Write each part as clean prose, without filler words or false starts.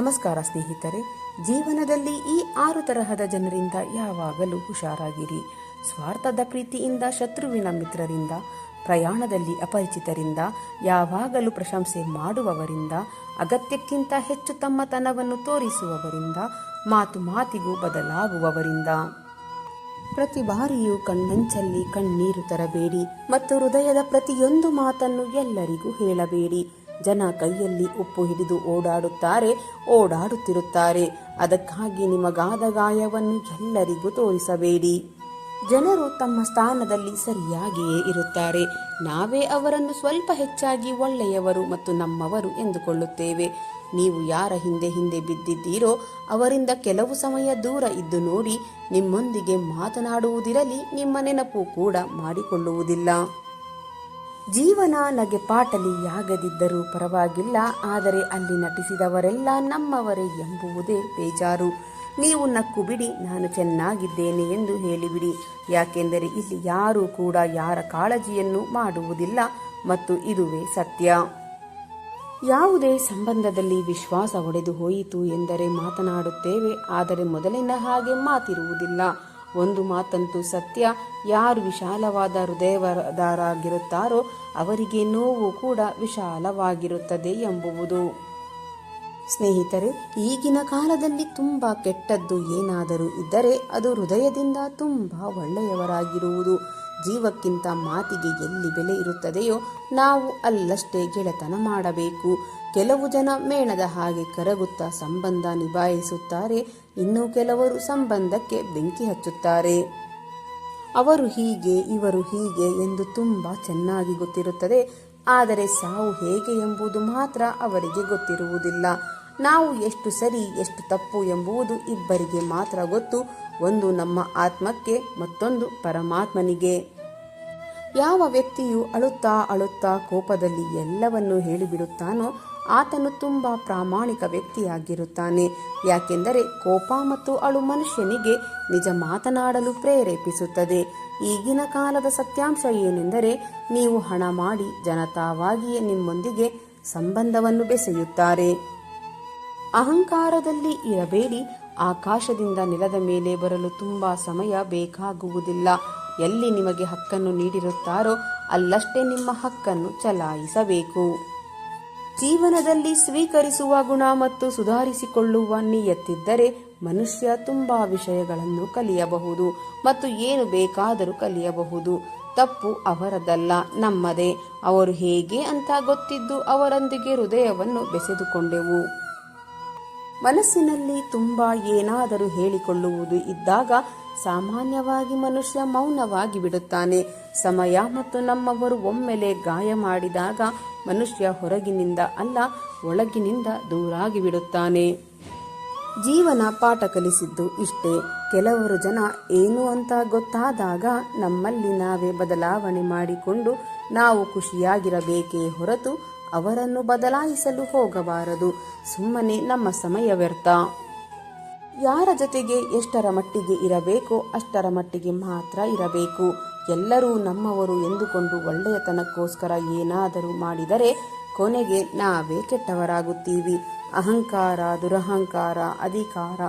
ನಮಸ್ಕಾರ ಸ್ನೇಹಿತರೆ. ಜೀವನದಲ್ಲಿ ಈ 6 ತರಹದ ಜನರಿಂದ ಯಾವಾಗಲೂ ಹುಷಾರಾಗಿರಿ. ಸ್ವಾರ್ಥದ ಪ್ರೀತಿಯಿಂದ, ಶತ್ರುವಿನ ಮಿತ್ರರಿಂದ, ಪ್ರಯಾಣದಲ್ಲಿ ಅಪರಿಚಿತರಿಂದ, ಯಾವಾಗಲೂ ಪ್ರಶಂಸೆ ಮಾಡುವವರಿಂದ, ಅಗತ್ಯಕ್ಕಿಂತ ಹೆಚ್ಚು ತಮ್ಮತನವನ್ನು ತೋರಿಸುವವರಿಂದ, ಮಾತು ಮಾತಿಗೂ ಬದಲಾಗುವವರಿಂದ. ಪ್ರತಿ ಬಾರಿಯೂ ಕಣ್ಣಂಚಲ್ಲಿ ಕಣ್ಣೀರು ತರಬೇಡಿ ಮತ್ತು ಹೃದಯದ ಪ್ರತಿಯೊಂದು ಮಾತನ್ನು ಎಲ್ಲರಿಗೂ ಹೇಳಬೇಡಿ. ಜನ ಕೈಯಲ್ಲಿ ಉಪ್ಪು ಹಿಡಿದು ಓಡಾಡುತ್ತಿರುತ್ತಾರೆ. ಅದಕ್ಕಾಗಿ ನಿಮಗಾದ ಗಾಯವನ್ನು ಎಲ್ಲರಿಗೂ ತೋರಿಸಬೇಡಿ. ಜನರು ತಮ್ಮ ಸ್ಥಾನದಲ್ಲಿ ಸರಿಯಾಗಿಯೇ ಇರುತ್ತಾರೆ. ನಾವೇ ಅವರನ್ನು ಸ್ವಲ್ಪ ಹೆಚ್ಚಾಗಿ ಒಳ್ಳೆಯವರು ಮತ್ತು ನಮ್ಮವರು ಎಂದುಕೊಳ್ಳುತ್ತೇವೆ. ನೀವು ಯಾರ ಹಿಂದೆ ಬಿದ್ದಿದ್ದೀರೋ ಅವರಿಂದ ಕೆಲವು ಸಮಯ ದೂರ ಇದ್ದು ನೋಡಿ. ನಿಮ್ಮೊಂದಿಗೆ ಮಾತನಾಡುವುದಿರಲಿ, ನಿಮ್ಮ ನೆನಪು ಕೂಡ ಮಾಡಿಕೊಳ್ಳುವುದಿಲ್ಲ. ಜೀವನ ನಗೆಪಾಟಲಿಯಾಗದಿದ್ದರೂ ಪರವಾಗಿಲ್ಲ, ಆದರೆ ಅಲ್ಲಿ ನಟಿಸಿದವರೆಲ್ಲ ನಮ್ಮವರೇ ಎಂಬುವುದೇ ಬೇಜಾರು. ನೀವು ನಕ್ಕು ಬಿಡಿ, ನಾನು ಚೆನ್ನಾಗಿದ್ದೇನೆ ಎಂದು ಹೇಳಿಬಿಡಿ. ಯಾಕೆಂದರೆ ಇಲ್ಲಿ ಯಾರೂ ಕೂಡ ಯಾರ ಕಾಳಜಿಯನ್ನು ಮಾಡುವುದಿಲ್ಲ ಮತ್ತು ಇದುವೇ ಸತ್ಯ. ಯಾವುದೇ ಸಂಬಂಧದಲ್ಲಿ ವಿಶ್ವಾಸ ಒಡೆದು ಹೋಯಿತು ಎಂದರೆ ಮಾತನಾಡುತ್ತೇವೆ, ಆದರೆ ಮೊದಲಿನ ಹಾಗೆ ಮಾತಿರುವುದಿಲ್ಲ. ಒಂದು ಮಾತಂತೂ ಸತ್ಯ, ಯಾರು ವಿಶಾಲವಾದ ಹೃದಯದಾರರಾಗಿರುತ್ತಾರೋ ಅವರಿಗೆ ನೋವು ಕೂಡ ವಿಶಾಲವಾಗಿರುತ್ತದೆ ಎಂಬುವುದು. ಸ್ನೇಹಿತರೆ, ಈಗಿನ ಕಾಲದಲ್ಲಿ ತುಂಬ ಕೆಟ್ಟದ್ದು ಏನಾದರೂ ಇದ್ದರೆ ಅದು ಹೃದಯದಿಂದ ತುಂಬ ಒಳ್ಳೆಯವರಾಗಿರುವುದು. ಜೀವಕ್ಕಿಂತ ಮಾತಿಗೆ ಎಲ್ಲಿ ಬೆಲೆ ಇರುತ್ತದೆಯೋ ನಾವು ಅಲ್ಲಷ್ಟೇ ಗೆಳೆತನ ಮಾಡಬೇಕು. ಕೆಲವು ಜನ ಮೇಣದ ಹಾಗೆ ಕರಗುತ್ತಾ ಸಂಬಂಧ ನಿಭಾಯಿಸುತ್ತಾರೆ. ಇನ್ನು ಕೆಲವರು ಸಂಬಂಧಕ್ಕೆ ಬೆಂಕಿ ಹಚ್ಚುತ್ತಾರೆ. ಅವರು ಹೀಗೆ, ಇವರು ಹೀಗೆ ಎಂದು ತುಂಬ ಚೆನ್ನಾಗಿ ಗೊತ್ತಿರುತ್ತದೆ, ಆದರೆ ಸಾವು ಹೇಗೆ ಎಂಬುದು ಮಾತ್ರ ಅವರಿಗೆ ಗೊತ್ತಿರುವುದಿಲ್ಲ. ನಾವು ಎಷ್ಟು ಸರಿ ಎಷ್ಟು ತಪ್ಪು ಎಂಬುದು ಇಬ್ಬರಿಗೆ ಮಾತ್ರ ಗೊತ್ತು. ಒಂದು ನಮ್ಮ ಆತ್ಮಕ್ಕೆ, ಮತ್ತೊಂದು ಪರಮಾತ್ಮನಿಗೆ. ಯಾವ ವ್ಯಕ್ತಿಯು ಅಳುತ್ತಾ ಕೋಪದಲ್ಲಿ ಎಲ್ಲವನ್ನೂ ಹೇಳಿಬಿಡುತ್ತಾನೋ ಆತನು ತುಂಬ ಪ್ರಾಮಾಣಿಕ ವ್ಯಕ್ತಿಯಾಗಿರುತ್ತಾನೆ. ಯಾಕೆಂದರೆ ಕೋಪ ಮತ್ತು ಅಳು ಮನುಷ್ಯನಿಗೆ ನಿಜ ಮಾತನಾಡಲು ಪ್ರೇರೇಪಿಸುತ್ತದೆ. ಈಗಿನ ಕಾಲದ ಸತ್ಯಾಂಶ ಏನೆಂದರೆ, ನೀವು ಹಣ ಮಾಡಿ ಜನತಾವಾಗಿಯೇ ನಿಮ್ಮೊಂದಿಗೆ ಸಂಬಂಧವನ್ನು ಬೆಸೆಯುತ್ತಾರೆ. ಅಹಂಕಾರದಲ್ಲಿ ಇರಬೇಡಿ. ಆಕಾಶದಿಂದ ನೆಲದ ಮೇಲೆ ಬರಲು ತುಂಬ ಸಮಯ ಬೇಕಾಗುವುದಿಲ್ಲ. ಎಲ್ಲಿ ನಿಮಗೆ ಹಕ್ಕನ್ನು ನೀಡಿರುತ್ತಾರೋ ಅಲ್ಲಷ್ಟೇ ನಿಮ್ಮ ಹಕ್ಕನ್ನು ಚಲಾಯಿಸಬೇಕು. ಜೀವನದಲ್ಲಿ ಸ್ವೀಕರಿಸುವ ಗುಣ ಮತ್ತು ಸುಧಾರಿಸಿಕೊಳ್ಳುವ ನಿಯತ್ತಿದ್ದರೆ ಮನುಷ್ಯ ತುಂಬಾ ವಿಷಯಗಳನ್ನು ಕಲಿಯಬಹುದು ಮತ್ತು ಏನು ಬೇಕಾದರೂ ಕಲಿಯಬಹುದು. ತಪ್ಪು ಅವರದಲ್ಲ, ನಮ್ಮದೇ. ಅವರು ಹೇಗೆ ಅಂತ ಗೊತ್ತಿದ್ದು ಅವರೊಂದಿಗೆ ಹೃದಯವನ್ನು ಬೆಸೆದುಕೊಂಡೆವು. ಮನಸ್ಸಿನಲ್ಲಿ ತುಂಬಾ ಏನಾದರೂ ಹೇಳಿಕೊಳ್ಳುವುದು ಇದ್ದಾಗ ಸಾಮಾನ್ಯವಾಗಿ ಮನುಷ್ಯ ಮೌನವಾಗಿ ಬಿಡುತ್ತಾನೆ. ಸಮಯ ಮತ್ತು ನಮ್ಮವರು ಒಮ್ಮೆಲೆ ಗಾಯ ಮಾಡಿದಾಗ ಮನುಷ್ಯ ಹೊರಗಿನಿಂದ ಅಲ್ಲ, ಒಳಗಿನಿಂದ ದೂರಾಗಿ ಬಿಡುತ್ತಾನೆ. ಜೀವನ ಪಾಠ ಕಲಿಸಿದ್ದು ಇಷ್ಟೇ. ಕೆಲವರು ಜನ ಏನು ಅಂತ ಗೊತ್ತಾದಾಗ ನಮ್ಮಲ್ಲಿ ನಾವೇ ಬದಲಾವಣೆ ಮಾಡಿಕೊಂಡು ನಾವು ಖುಷಿಯಾಗಿರಬೇಕೇ ಹೊರತು ಅವರನ್ನು ಬದಲಾಯಿಸಲು ಹೋಗಬಾರದು. ಸುಮ್ಮನೆ ನಮ್ಮ ಸಮಯ ವ್ಯರ್ಥ. ಯಾರ ಜೊತೆಗೆ ಎಷ್ಟರ ಮಟ್ಟಿಗೆ ಇರಬೇಕೋ ಅಷ್ಟರ ಮಟ್ಟಿಗೆ ಮಾತ್ರ ಇರಬೇಕು. ಎಲ್ಲರೂ ನಮ್ಮವರು ಎಂದುಕೊಂಡು ಒಳ್ಳೆಯತನಕ್ಕೋಸ್ಕರ ಏನಾದರೂ ಮಾಡಿದರೆ ಕೊನೆಗೆ ನಾವೇ ಕೆಟ್ಟವರಾಗುತ್ತೀವಿ. ಅಹಂಕಾರ, ದುರಹಂಕಾರ, ಅಧಿಕಾರ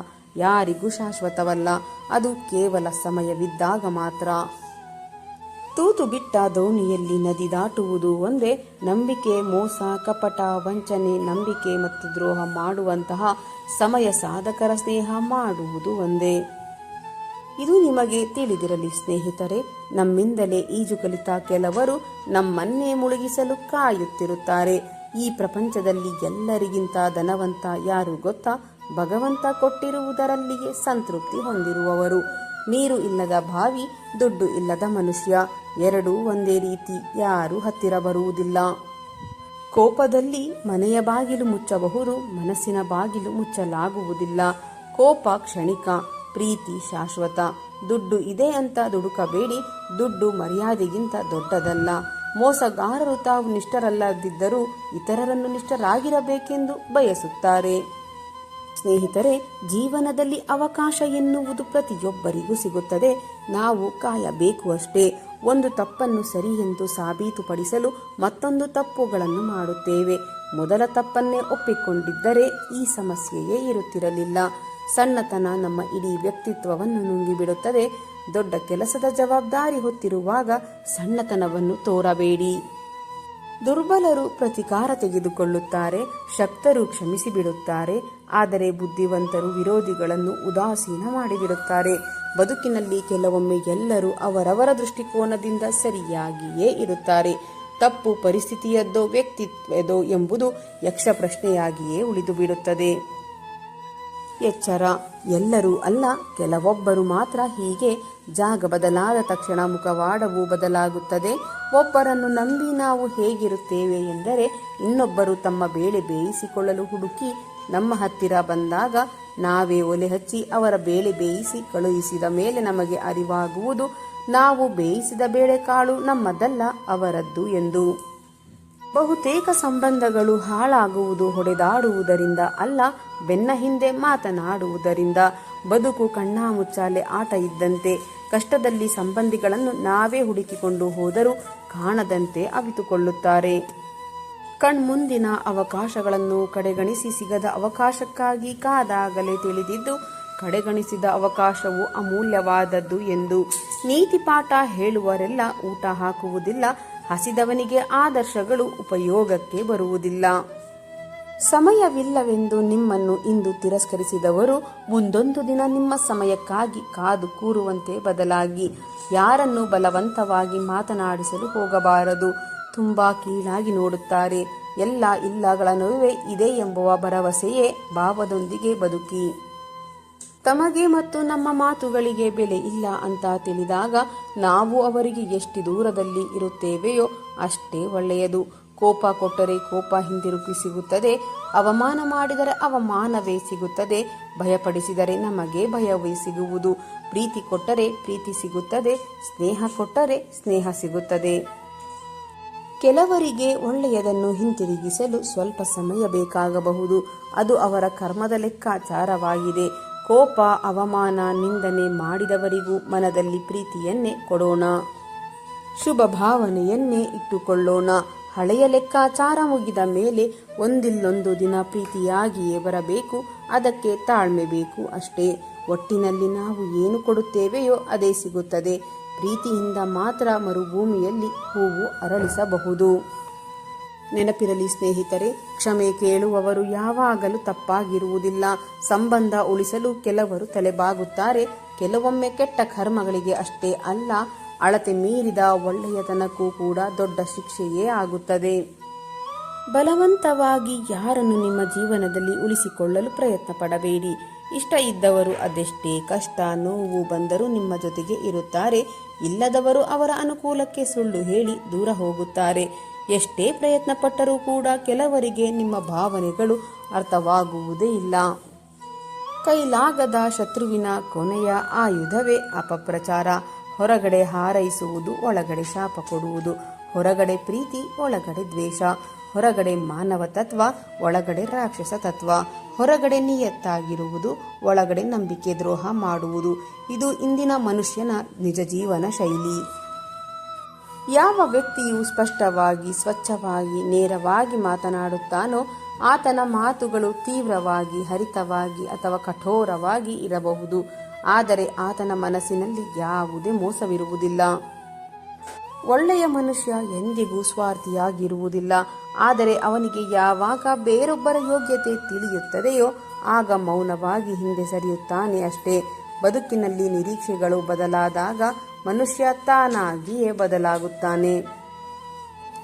ಯಾರಿಗೂ ಶಾಶ್ವತವಲ್ಲ. ಅದು ಕೇವಲ ಸಮಯವಿದ್ದಾಗ ಮಾತ್ರ. ತೂತು ಬಿಟ್ಟ ದೋಣಿಯಲ್ಲಿ ನದಿ ದಾಟುವುದು ಒಂದೇ. ನಂಬಿಕೆ, ಮೋಸ, ಕಪಟ, ವಂಚನೆ, ನಂಬಿಕೆ ಮತ್ತು ದ್ರೋಹ ಮಾಡುವಂತಹ ಸಮಯ ಸಾಧಕರ ಸ್ನೇಹ ಮಾಡುವುದು ಒಂದೇ. ಇದು ನಿಮಗೆ ತಿಳಿದಿರಲಿ ಸ್ನೇಹಿತರೆ. ನಮ್ಮಿಂದಲೇ ಈಜು ಕಲಿತ ಕೆಲವರು ನಮ್ಮನ್ನೇ ಮುಳುಗಿಸಲು ಕಾಯುತ್ತಿರುತ್ತಾರೆ. ಈ ಪ್ರಪಂಚದಲ್ಲಿ ಎಲ್ಲರಿಗಿಂತ ಧನವಂತ ಯಾರು ಗೊತ್ತಾ? ಭಗವಂತ ಕೊಟ್ಟಿರುವುದರಲ್ಲಿಯೇ ಸಂತೃಪ್ತಿ ಹೊಂದಿರುವವರು. ನೀರು ಇಲ್ಲದ ಬಾವಿ, ದುಡ್ಡು ಇಲ್ಲದ ಮನುಷ್ಯ ಎರಡೂ ಒಂದೇ ರೀತಿ. ಯಾರೂ ಹತ್ತಿರ ಬರುವುದಿಲ್ಲ. ಕೋಪದಲ್ಲಿ ಮನೆಯ ಬಾಗಿಲು ಮುಚ್ಚಬಹುದು, ಮನಸ್ಸಿನ ಬಾಗಿಲು ಮುಚ್ಚಲಾಗುವುದಿಲ್ಲ. ಕೋಪ ಕ್ಷಣಿಕ, ಪ್ರೀತಿ ಶಾಶ್ವತ. ದುಡ್ಡು ಇದೆ ಅಂತ ದುಡುಕಬೇಡಿ. ದುಡ್ಡು ಮರ್ಯಾದೆಗಿಂತ ದೊಡ್ಡದಲ್ಲ. ಮೋಸಗಾರರು ತಾವು ನಿಷ್ಠರಲ್ಲದಿದ್ದರೂ ಇತರರನ್ನು ನಿಷ್ಠರಾಗಿರಬೇಕೆಂದು ಬಯಸುತ್ತಾರೆ. ಸ್ನೇಹಿತರೆ, ಜೀವನದಲ್ಲಿ ಅವಕಾಶ ಎನ್ನುವುದು ಪ್ರತಿಯೊಬ್ಬರಿಗೂ ಸಿಗುತ್ತದೆ. ನಾವು ಕಾಯಬೇಕು ಅಷ್ಟೇ. ಒಂದು ತಪ್ಪನ್ನು ಸರಿ ಎಂದು ಸಾಬೀತುಪಡಿಸಲು ಮತ್ತೊಂದು ತಪ್ಪುಗಳನ್ನು ಮಾಡುತ್ತೇವೆ. ಮೊದಲ ತಪ್ಪನ್ನೇ ಒಪ್ಪಿಕೊಂಡಿದ್ದರೆ ಈ ಸಮಸ್ಯೆಯೇ ಇರುತ್ತಿರಲಿಲ್ಲ. ಸಣ್ಣತನ ನಮ್ಮ ಇಡೀ ವ್ಯಕ್ತಿತ್ವವನ್ನು ನುಂಗಿಬಿಡುತ್ತದೆ. ದೊಡ್ಡ ಕೆಲಸದ ಜವಾಬ್ದಾರಿ ಹೊತ್ತಿರುವಾಗ ಸಣ್ಣತನವನ್ನು ತೋರಬೇಡಿ. ದುರ್ಬಲರು ಪ್ರತಿಕಾರ ತೆಗೆದುಕೊಳ್ಳುತ್ತಾರೆ, ಶಕ್ತರು ಕ್ಷಮಿಸಿ ಬಿಡುತ್ತಾರೆ. ಆದರೆ ಬುದ್ಧಿವಂತರು ವಿರೋಧಿಗಳನ್ನು ಉದಾಸೀನ ಮಾಡಿಬಿಡುತ್ತಾರೆ. ಬದುಕಿನಲ್ಲಿ ಕೆಲವೊಮ್ಮೆ ಎಲ್ಲರೂ ಅವರವರ ದೃಷ್ಟಿಕೋನದಿಂದ ಸರಿಯಾಗಿಯೇ ಇರುತ್ತಾರೆ. ತಪ್ಪು ಪರಿಸ್ಥಿತಿಯದ್ದೋ ವ್ಯಕ್ತಿತ್ವದೋ ಎಂಬುದು ಯಕ್ಷ ಪ್ರಶ್ನೆಯಾಗಿಯೇ ಉಳಿದು ಬಿಡುತ್ತದೆ. ಎಚ್ಚರ, ಎಲ್ಲರೂ ಅಲ್ಲ, ಕೆಲವೊಬ್ಬರು ಮಾತ್ರ ಹೀಗೆ. ಜಾಗ ಬದಲಾದ ತಕ್ಷಣ ಮುಖವಾಡವೂ ಬದಲಾಗುತ್ತದೆ. ಒಬ್ಬರನ್ನು ನಂಬಿ ನಾವು ಹೇಗಿರುತ್ತೇವೆ ಎಂದರೆ, ಇನ್ನೊಬ್ಬರು ತಮ್ಮ ಬೇಳೆ ಬೇಯಿಸಿಕೊಳ್ಳಲು ಹುಡುಕಿ ನಮ್ಮ ಹತ್ತಿರ ಬಂದಾಗ ನಾವೇ ಒಲೆ ಹಚ್ಚಿ ಅವರ ಬೇಳೆ ಬೇಯಿಸಿ ಕಳುಹಿಸಿದ ಮೇಲೆ ನಮಗೆ ಅರಿವಾಗುವುದು ನಾವು ಬೇಯಿಸಿದ ಬೇಳೆಕಾಳು ನಮ್ಮದಲ್ಲ, ಅವರದ್ದು ಎಂದು. ಬಹುತೇಕ ಸಂಬಂಧಗಳು ಹಾಳಾಗುವುದು ಹೊಡೆದಾಡುವುದರಿಂದ ಅಲ್ಲ, ಬೆನ್ನ ಹಿಂದೆ ಮಾತನಾಡುವುದರಿಂದ. ಬದುಕು ಕಣ್ಣಾಮುಚ್ಚಾಲೆ ಆಟ ಇದ್ದಂತೆ. ಕಷ್ಟದಲ್ಲಿ ಸಂಬಂಧಿಗಳನ್ನು ನಾವೇ ಹುಡುಕಿಕೊಂಡು ಹೋದರೂ ಕಾಣದಂತೆ ಅವಿತುಕೊಳ್ಳುತ್ತಾರೆ. ಕಣ್ಮುಂದಿನ ಅವಕಾಶಗಳನ್ನು ಕಡೆಗಣಿಸಿ ಸಿಗದ ಅವಕಾಶಕ್ಕಾಗಿ ಕಾದಾಗಲೇ ತಿಳಿದಿದ್ದು ಕಡೆಗಣಿಸಿದ ಅವಕಾಶವು ಅಮೂಲ್ಯವಾದದ್ದು ಎಂದು. ನೀತಿ ಪಾಠ ಹೇಳುವರೆಲ್ಲ ಊಟ ಹಾಕುವುದಿಲ್ಲ. ಹಸಿದವನಿಗೆ ಆದರ್ಶಗಳು ಉಪಯೋಗಕ್ಕೆ ಬರುವುದಿಲ್ಲ. ಸಮಯವಿಲ್ಲವೆಂದು ನಿಮ್ಮನ್ನು ಇಂದು ತಿರಸ್ಕರಿಸಿದವರು ಮುಂದೊಂದು ದಿನ ನಿಮ್ಮ ಸಮಯಕ್ಕಾಗಿ ಕಾದು ಕೂರುವಂತೆ ಬದಲಾಗಿ. ಯಾರನ್ನು ಬಲವಂತವಾಗಿ ಮಾತನಾಡಿಸಲು ಹೋಗಬಾರದು. ತುಂಬಾ ಕೀಳಾಗಿ ನೋಡುತ್ತಾರೆ. ಎಲ್ಲ ಇಲ್ಲಗಳ ನಡುವೆ ಇದೆ ಎಂಬುವ ಭರವಸೆಯೇ ಭಾವದೊಂದಿಗೆ ಬದುಕಿ. ತಮಗೆ ಮತ್ತು ನಮ್ಮ ಮಾತುಗಳಿಗೆ ಬೆಲೆ ಇಲ್ಲ ಅಂತ ತಿಳಿದಾಗ ನಾವು ಅವರಿಗೆ ಎಷ್ಟು ದೂರದಲ್ಲಿ ಇರುತ್ತೇವೆಯೋ ಅಷ್ಟೇ ಒಳ್ಳೆಯದು. ಕೋಪ ಕೊಟ್ಟರೆ ಕೋಪ ಹಿಂದಿರುಗಿ ಸಿಗುತ್ತದೆ. ಅವಮಾನ ಮಾಡಿದರೆ ಅವಮಾನವೇ ಸಿಗುತ್ತದೆ. ಭಯಪಡಿಸಿದರೆ ನಮಗೆ ಭಯವೇ ಸಿಗುವುದು. ಪ್ರೀತಿ ಕೊಟ್ಟರೆ ಪ್ರೀತಿ ಸಿಗುತ್ತದೆ. ಸ್ನೇಹ ಕೊಟ್ಟರೆ ಸ್ನೇಹ ಸಿಗುತ್ತದೆ. ಕೆಲವರಿಗೆ ಒಳ್ಳೆಯದನ್ನು ಹಿಂತಿರುಗಿಸಲು ಸ್ವಲ್ಪ ಸಮಯ ಬೇಕಾಗಬಹುದು. ಅದು ಅವರ ಕರ್ಮದ ಲೆಕ್ಕಾಚಾರವಾಗಿದೆ. ಕೋಪ, ಅವಮಾನ, ನಿಂದನೆ ಮಾಡಿದವರಿಗೂ ಮನದಲ್ಲಿ ಪ್ರೀತಿಯನ್ನೇ ಕೊಡೋಣ. ಶುಭ ಭಾವನೆಯನ್ನೇ ಇಟ್ಟುಕೊಳ್ಳೋಣ. ಹಳೆಯ ಲೆಕ್ಕಾಚಾರ ಮುಗಿದ ಮೇಲೆ ಒಂದಿಲ್ಲೊಂದು ದಿನ ಪ್ರೀತಿಯಾಗಿಯೇ ಬರಬೇಕು. ಅದಕ್ಕೆ ತಾಳ್ಮೆ ಬೇಕು ಅಷ್ಟೇ. ಒಟ್ಟಿನಲ್ಲಿ ನಾವು ಏನು ಕೊಡುತ್ತೇವೆಯೋ ಅದೇ ಸಿಗುತ್ತದೆ. ಪ್ರೀತಿಯಿಂದ ಮಾತ್ರ ಮರುಭೂಮಿಯಲ್ಲಿ ಹೂವು ಅರಳಿಸಬಹುದು. ನೆನಪಿರಲಿ ಸ್ನೇಹಿತರೆ, ಕ್ಷಮೆ ಕೇಳುವವರು ಯಾವಾಗಲೂ ತಪ್ಪಾಗಿರುವುದಿಲ್ಲ. ಸಂಬಂಧ ಉಳಿಸಲು ಕೆಲವರು ತಲೆಬಾಗುತ್ತಾರೆ. ಕೆಲವೊಮ್ಮೆ ಕೆಟ್ಟ ಕರ್ಮಗಳಿಗೆ ಅಷ್ಟೇ ಅಲ್ಲ, ಅಳತೆ ಮೀರಿದ ಒಳ್ಳೆಯತನಕ್ಕೂ ಕೂಡ ದೊಡ್ಡ ಶಿಕ್ಷೆಯೇ ಆಗುತ್ತದೆ. ಬಲವಂತವಾಗಿ ಯಾರನ್ನು ನಿಮ್ಮ ಜೀವನದಲ್ಲಿ ಉಳಿಸಿಕೊಳ್ಳಲು ಪ್ರಯತ್ನ ಪಡಬೇಡಿ. ಇಷ್ಟ ಇದ್ದವರು ಅದೆಷ್ಟೇ ಕಷ್ಟ ನೋವು ಬಂದರೂ ನಿಮ್ಮ ಜೊತೆಗೆ ಇರುತ್ತಾರೆ. ಇಲ್ಲದವರು ಅವರ ಅನುಕೂಲಕ್ಕೆ ಸುಳ್ಳು ಹೇಳಿ ದೂರ ಹೋಗುತ್ತಾರೆ. ಎಷ್ಟೇ ಪ್ರಯತ್ನ ಪಟ್ಟರೂ ಕೂಡ ಕೆಲವರಿಗೆ ನಿಮ್ಮ ಭಾವನೆಗಳು ಅರ್ಥವಾಗುವುದೇ ಇಲ್ಲ. ಕೈಲಾಗದ ಶತ್ರುವಿನ ಕೊನೆಯ ಆಯುಧವೇ ಅಪಪ್ರಚಾರ. ಹೊರಗಡೆ ಹಾರೈಸುವುದು, ಒಳಗಡೆ ಶಾಪ ಕೊಡುವುದು. ಹೊರಗಡೆ ಪ್ರೀತಿ, ಒಳಗಡೆ ದ್ವೇಷ. ಹೊರಗಡೆ ಮಾನವ ತತ್ವ, ಒಳಗಡೆ ರಾಕ್ಷಸ ತತ್ವ. ಹೊರಗಡೆ ನಿಯತ್ತಾಗಿರುವುದು, ಒಳಗಡೆ ನಂಬಿಕೆ ದ್ರೋಹ ಮಾಡುವುದು. ಇದು ಇಂದಿನ ಮನುಷ್ಯನ ನಿಜ ಜೀವನ ಶೈಲಿ. ಯಾವ ವ್ಯಕ್ತಿಯು ಸ್ಪಷ್ಟವಾಗಿ, ಸ್ವಚ್ಛವಾಗಿ, ನೇರವಾಗಿ ಮಾತನಾಡುತ್ತಾನೋ ಆತನ ಮಾತುಗಳು ತೀವ್ರವಾಗಿ, ಹರಿತವಾಗಿ ಅಥವಾ ಕಠೋರವಾಗಿ ಇರಬಹುದು. ಆದರೆ ಆತನ ಮನಸ್ಸಿನಲ್ಲಿ ಯಾವುದೇ ಮೋಸವಿರುವುದಿಲ್ಲ. ಒಳ್ಳೆಯ ಮನುಷ್ಯ ಎಂದಿಗೂ ಸ್ವಾರ್ಥಿಯಾಗಿರುವುದಿಲ್ಲ. ಆದರೆ ಅವನಿಗೆ ಯಾವಾಗ ಬೇರೊಬ್ಬರ ಯೋಗ್ಯತೆ ತಿಳಿಯುತ್ತದೆಯೋ ಆಗ ಮೌನವಾಗಿ ಹಿಂದೆ ಸರಿಯುತ್ತಾನೆ ಅಷ್ಟೇ. ಬದುಕಿನಲ್ಲಿ ನಿರೀಕ್ಷೆಗಳು ಬದಲಾದಾಗ ಮನುಷ್ಯ ತಾನಾಗಿಯೇ ಬದಲಾಗುತ್ತಾನೆ.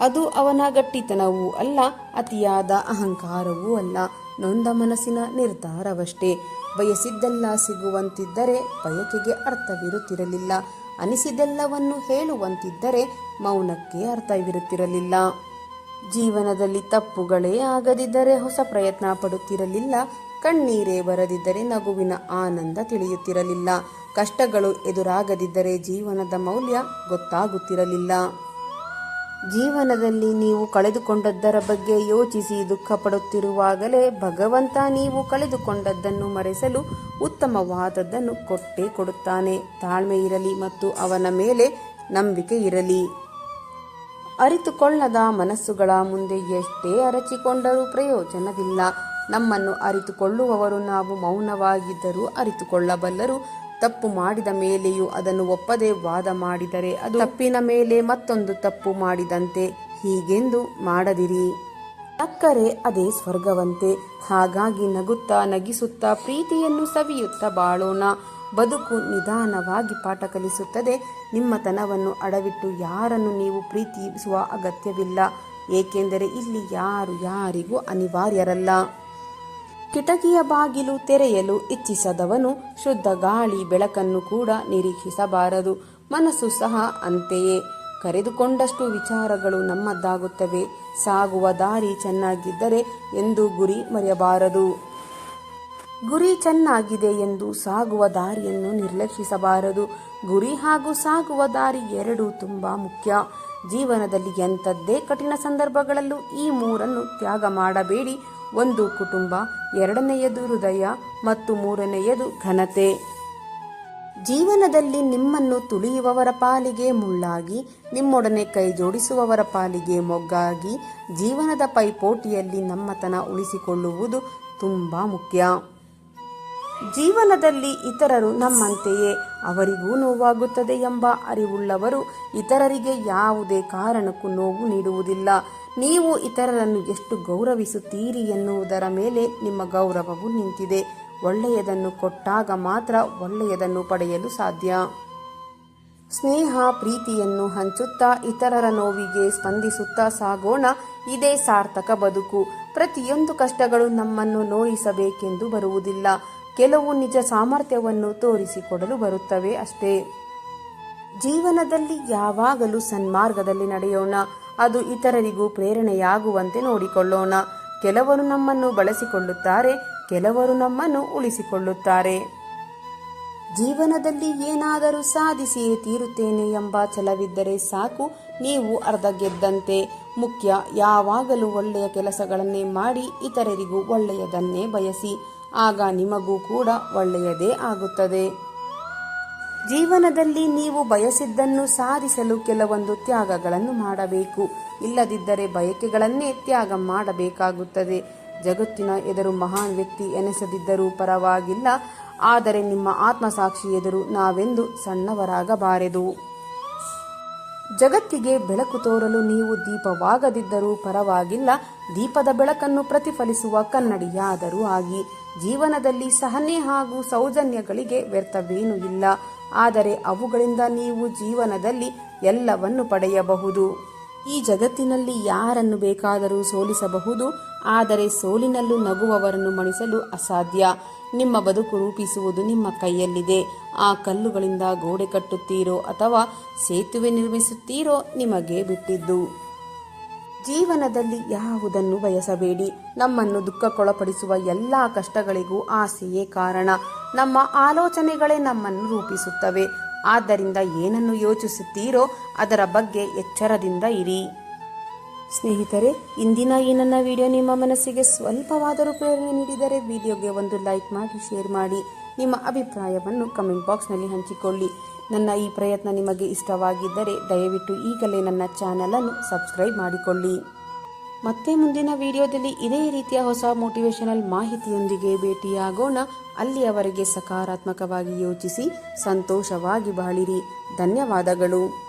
ಅದು ಅವನ ಗಟ್ಟಿತನವೂ ಅಲ್ಲ, ಅತಿಯಾದ ಅಹಂಕಾರವೂ ಅಲ್ಲ, ನೊಂದ ಮನಸ್ಸಿನ ನಿರ್ಧಾರವಷ್ಟೇ. ಬಯಸಿದ್ದೆಲ್ಲ ಸಿಗುವಂತಿದ್ದರೆ ಬಯಕೆಗೆ ಅರ್ಥವಿರುತ್ತಿರಲಿಲ್ಲ. ಅನಿಸಿದೆಲ್ಲವನ್ನು ಹೇಳುವಂತಿದ್ದರೆ ಮೌನಕ್ಕೆ ಅರ್ಥವಿರುತ್ತಿರಲಿಲ್ಲ. ಜೀವನದಲ್ಲಿ ತಪ್ಪುಗಳೇ ಆಗದಿದ್ದರೆ ಹೊಸ ಪ್ರಯತ್ನ ಪಡುತ್ತಿರಲಿಲ್ಲ. ಕಣ್ಣೀರೇ ಬರದಿದ್ದರೆ ನಗುವಿನ ಆನಂದ ತಿಳಿಯುತ್ತಿರಲಿಲ್ಲ. ಕಷ್ಟಗಳು ಎದುರಾಗದಿದ್ದರೆ ಜೀವನದ ಮೌಲ್ಯ ಗೊತ್ತಾಗುತ್ತಿರಲಿಲ್ಲ. ಜೀವನದಲ್ಲಿ ನೀವು ಕಳೆದುಕೊಂಡದ್ದರ ಬಗ್ಗೆ ಯೋಚಿಸಿ ದುಃಖ ಪಡುತ್ತಿರುವಾಗಲೇ ಭಗವಂತ ನೀವು ಕಳೆದುಕೊಂಡದ್ದನ್ನು ಮರೆಸಲು ಉತ್ತಮವಾದದ್ದನ್ನು ಕೊಟ್ಟೇ ಕೊಡುತ್ತಾನೆ. ತಾಳ್ಮೆ ಇರಲಿ ಮತ್ತು ಅವನ ಮೇಲೆ ನಂಬಿಕೆ ಇರಲಿ. ಅರಿತುಕೊಳ್ಳದ ಮನಸ್ಸುಗಳ ಮುಂದೆ ಎಷ್ಟೇ ಅರಚಿಕೊಂಡರೂ ಪ್ರಯೋಜನವಿಲ್ಲ. ನಮ್ಮನ್ನು ಅರಿತುಕೊಳ್ಳುವವರು ನಾವು ಮೌನವಾಗಿದ್ದರೂ ಅರಿತುಕೊಳ್ಳಬಲ್ಲರು. ತಪ್ಪು ಮಾಡಿದ ಮೇಲೆಯೂ ಅದನ್ನು ಒಪ್ಪದೆ ವಾದ ಮಾಡಿದರೆ ಅದು ತಪ್ಪಿನ ಮೇಲೆ ಮತ್ತೊಂದು ತಪ್ಪು ಮಾಡಿದಂತೆ. ಹೀಗೆಂದು ಮಾಡದಿರಿ. ನಕ್ಕರೆ ಅದೇ ಸ್ವರ್ಗವಂತೆ. ಹಾಗಾಗಿ ನಗುತ್ತಾ ನಗಿಸುತ್ತಾ ಪ್ರೀತಿಯನ್ನು ಸವಿಯುತ್ತಾ ಬಾಳೋಣ. ಬದುಕು ನಿಧಾನವಾಗಿ ಪಾಠ ಕಲಿಸುತ್ತದೆ. ನಿಮ್ಮತನವನ್ನು ಅಡವಿಟ್ಟು ಯಾರನ್ನು ನೀವು ಪ್ರೀತಿಸುವ ಅಗತ್ಯವಿಲ್ಲ. ಏಕೆಂದರೆ ಇಲ್ಲಿ ಯಾರು ಯಾರಿಗೂ ಅನಿವಾರ್ಯರಲ್ಲ. ಕಿಟಕಿಯ ಬಾಗಿಲು ತೆರೆಯಲು ಇಚ್ಛಿಸದವನು ಶುದ್ಧ ಗಾಳಿ ಬೆಳಕನ್ನು ಕೂಡ ನಿರೀಕ್ಷಿಸಬಾರದು. ಮನಸ್ಸು ಸಹ ಅಂತೆಯೇ. ಕರೆದುಕೊಂಡಷ್ಟು ವಿಚಾರಗಳು ನಮ್ಮದಾಗುತ್ತವೆ. ಸಾಗುವ ದಾರಿ ಚೆನ್ನಾಗಿದ್ದರೆ ಎಂದು ಗುರಿ ಮರೆಯಬಾರದು. ಗುರಿ ಚೆನ್ನಾಗಿದೆ ಎಂದು ಸಾಗುವ ದಾರಿಯನ್ನು ನಿರ್ಲಕ್ಷಿಸಬಾರದು. ಗುರಿ ಹಾಗೂ ಸಾಗುವ ದಾರಿ ಎರಡೂ ತುಂಬಾ ಮುಖ್ಯ. ಜೀವನದಲ್ಲಿ ಎಂಥದ್ದೇ ಕಠಿಣ ಸಂದರ್ಭಗಳಲ್ಲೂ ಈ ಮೂರನ್ನು ತ್ಯಾಗ ಮಾಡಬೇಡಿ. ಒಂದು ಕುಟುಂಬ, ಎರಡನೆಯದು ಹೃದಯ ಮತ್ತು ಮೂರನೆಯದು ಘನತೆ. ಜೀವನದಲ್ಲಿ ನಿಮ್ಮನ್ನು ತುಳಿಯುವವರ ಪಾಲಿಗೆ ಮುಳ್ಳಾಗಿ, ನಿಮ್ಮೊಡನೆ ಕೈ ಜೋಡಿಸುವವರ ಪಾಲಿಗೆ ಮೊಗ್ಗಾಗಿ, ಜೀವನದ ಪೈಪೋಟಿಯಲ್ಲಿ ನಮ್ಮತನ ಉಳಿಸಿಕೊಳ್ಳುವುದು ತುಂಬಾ ಮುಖ್ಯ. ಜೀವನದಲ್ಲಿ ಇತರರು ನಮ್ಮಂತೆಯೇ, ಅವರಿಗೂ ನೋವಾಗುತ್ತದೆ ಎಂಬ ಅರಿವುಳ್ಳವರು ಇತರರಿಗೆ ಯಾವುದೇ ಕಾರಣಕ್ಕೂ ನೋವು ನೀಡುವುದಿಲ್ಲ. ನೀವು ಇತರರನ್ನು ಎಷ್ಟು ಗೌರವಿಸುತ್ತೀರಿ ಎನ್ನುವುದರ ಮೇಲೆ ನಿಮ್ಮ ಗೌರವವು ನಿಂತಿದೆ. ಒಳ್ಳೆಯದನ್ನು ಕೊಟ್ಟಾಗ ಮಾತ್ರ ಒಳ್ಳೆಯದನ್ನು ಪಡೆಯಲು ಸಾಧ್ಯ. ಸ್ನೇಹ ಪ್ರೀತಿಯನ್ನು ಹಂಚುತ್ತಾ ಇತರರ ನೋವಿಗೆ ಸ್ಪಂದಿಸುತ್ತಾ ಸಾಗೋಣ. ಇದೇ ಸಾರ್ಥಕ ಬದುಕು. ಪ್ರತಿಯೊಂದು ಕಷ್ಟಗಳು ನಮ್ಮನ್ನು ನೋಯಿಸಬೇಕೆಂದು ಬರುವುದಿಲ್ಲ. ಕೆಲವು ನಿಜ ಸಾಮರ್ಥ್ಯವನ್ನು ತೋರಿಸಿಕೊಡಲು ಬರುತ್ತವೆ ಅಷ್ಟೇ. ಜೀವನದಲ್ಲಿ ಯಾವಾಗಲೂ ಸನ್ಮಾರ್ಗದಲ್ಲಿ ನಡೆಯೋಣ. ಅದು ಇತರರಿಗೂ ಪ್ರೇರಣೆಯಾಗುವಂತೆ ನೋಡಿಕೊಳ್ಳೋಣ. ಕೆಲವರು ನಮ್ಮನ್ನು ಬಳಸಿಕೊಳ್ಳುತ್ತಾರೆ, ಕೆಲವರು ನಮ್ಮನ್ನು ಉಳಿಸಿಕೊಳ್ಳುತ್ತಾರೆ. ಜೀವನದಲ್ಲಿ ಏನಾದರೂ ಸಾಧಿಸಿಯೇ ತೀರುತ್ತೇನೆ ಎಂಬ ಛಲವಿದ್ದರೆ ಸಾಕು, ನೀವು ಅರ್ಧ ಗೆದ್ದಂತೆ. ಮುಖ್ಯ, ಯಾವಾಗಲೂ ಒಳ್ಳೆಯ ಕೆಲಸಗಳನ್ನೇ ಮಾಡಿ ಇತರರಿಗೂ ಒಳ್ಳೆಯದನ್ನೇ ಬಯಸಿ. ಆಗ ನಿಮಗೂ ಕೂಡ ಒಳ್ಳೆಯದೇ ಆಗುತ್ತದೆ. ಜೀವನದಲ್ಲಿ ನೀವು ಬಯಸಿದ್ದನ್ನು ಸಾಧಿಸಲು ಕೆಲವೊಂದು ತ್ಯಾಗಗಳನ್ನು ಮಾಡಬೇಕು. ಇಲ್ಲದಿದ್ದರೆ ಬಯಕೆಗಳನ್ನೇ ತ್ಯಾಗ ಮಾಡಬೇಕಾಗುತ್ತದೆ. ಜಗತ್ತಿನ ಎದುರು ಮಹಾನ್ ವ್ಯಕ್ತಿ ಎನಿಸದಿದ್ದರೂ ಪರವಾಗಿಲ್ಲ, ಆದರೆ ನಿಮ್ಮ ಆತ್ಮಸಾಕ್ಷಿ ಎದುರು ನಾವೆಂದು ಸಣ್ಣವರಾಗಬಾರದು. ಜಗತ್ತಿಗೆ ಬೆಳಕು ತೋರಲು ನೀವು ದೀಪವಾಗದಿದ್ದರೂ ಪರವಾಗಿಲ್ಲ, ದೀಪದ ಬೆಳಕನ್ನು ಪ್ರತಿಫಲಿಸುವ ಕನ್ನಡಿಯಾದರೂ ಆಗಿ. ಜೀವನದಲ್ಲಿ ಸಹನೆ ಹಾಗೂ ಸೌಜನ್ಯಗಳಿಗೆ ವ್ಯರ್ಥವೇನೂ ಇಲ್ಲ, ಆದರೆ ಅವುಗಳಿಂದ ನೀವು ಜೀವನದಲ್ಲಿ ಎಲ್ಲವನ್ನು ಪಡೆಯಬಹುದು. ಈ ಜಗತ್ತಿನಲ್ಲಿ ಯಾರನ್ನು ಬೇಕಾದರೂ ಸೋಲಿಸಬಹುದು, ಆದರೆ ಸೋಲಿನಲ್ಲೂ ನಗುವವರನ್ನು ಮಣಿಸಲು ಅಸಾಧ್ಯ. ನಿಮ್ಮ ಬದುಕು ರೂಪಿಸುವುದು ನಿಮ್ಮ ಕೈಯಲ್ಲಿದೆ. ಆ ಕಲ್ಲುಗಳಿಂದ ಗೋಡೆ ಕಟ್ಟುತ್ತೀರೋ ಅಥವಾ ಸೇತುವೆ ನಿರ್ಮಿಸುತ್ತೀರೋ ನಿಮಗೆ ಬಿಟ್ಟಿದ್ದು. ಜೀವನದಲ್ಲಿ ಯಾವುದನ್ನು ಬಯಸಬೇಡಿ. ನಮ್ಮನ್ನು ದುಃಖಕ್ಕೊಳಪಡಿಸುವ ಎಲ್ಲ ಕಷ್ಟಗಳಿಗೂ ಆಸೆಯೇ ಕಾರಣ. ನಮ್ಮ ಆಲೋಚನೆಗಳೇ ನಮ್ಮನ್ನು ರೂಪಿಸುತ್ತವೆ. ಆದ್ದರಿಂದ ಏನನ್ನು ಯೋಚಿಸುತ್ತೀರೋ ಅದರ ಬಗ್ಗೆ ಎಚ್ಚರದಿಂದ ಇರಿ. ಸ್ನೇಹಿತರೆ, ಇಂದಿನ ಈ ನನ್ನ ವಿಡಿಯೋ ನಿಮ್ಮ ಮನಸ್ಸಿಗೆ ಸ್ವಲ್ಪವಾದರೂ ಪ್ರೇರಣೆ ನೀಡಿದರೆ ವಿಡಿಯೋಗೆ ಒಂದು ಲೈಕ್ ಮಾಡಿ, ಶೇರ್ ಮಾಡಿ. ನಿಮ್ಮ ಅಭಿಪ್ರಾಯವನ್ನು ಕಮೆಂಟ್ ಬಾಕ್ಸ್ನಲ್ಲಿ ಹಂಚಿಕೊಳ್ಳಿ. ನನ್ನ ಈ ಪ್ರಯತ್ನ ನಿಮಗೆ ಇಷ್ಟವಾಗಿದ್ದರೆ ದಯವಿಟ್ಟು ಈಗಲೇ ನನ್ನ ಚಾನಲನ್ನು ಸಬ್ಸ್ಕ್ರೈಬ್ ಮಾಡಿಕೊಳ್ಳಿ. ಮತ್ತೆ ಮುಂದಿನ ವಿಡಿಯೋದಲ್ಲಿ ಇದೇ ರೀತಿಯ ಹೊಸ ಮೋಟಿವೇಶನಲ್ ಮಾಹಿತಿಯೊಂದಿಗೆ ಭೇಟಿಯಾಗೋಣ. ಅಲ್ಲಿಯವರೆಗೆ ಸಕಾರಾತ್ಮಕವಾಗಿ ಯೋಚಿಸಿ ಸಂತೋಷವಾಗಿ ಬಾಳಿರಿ. ಧನ್ಯವಾದಗಳು.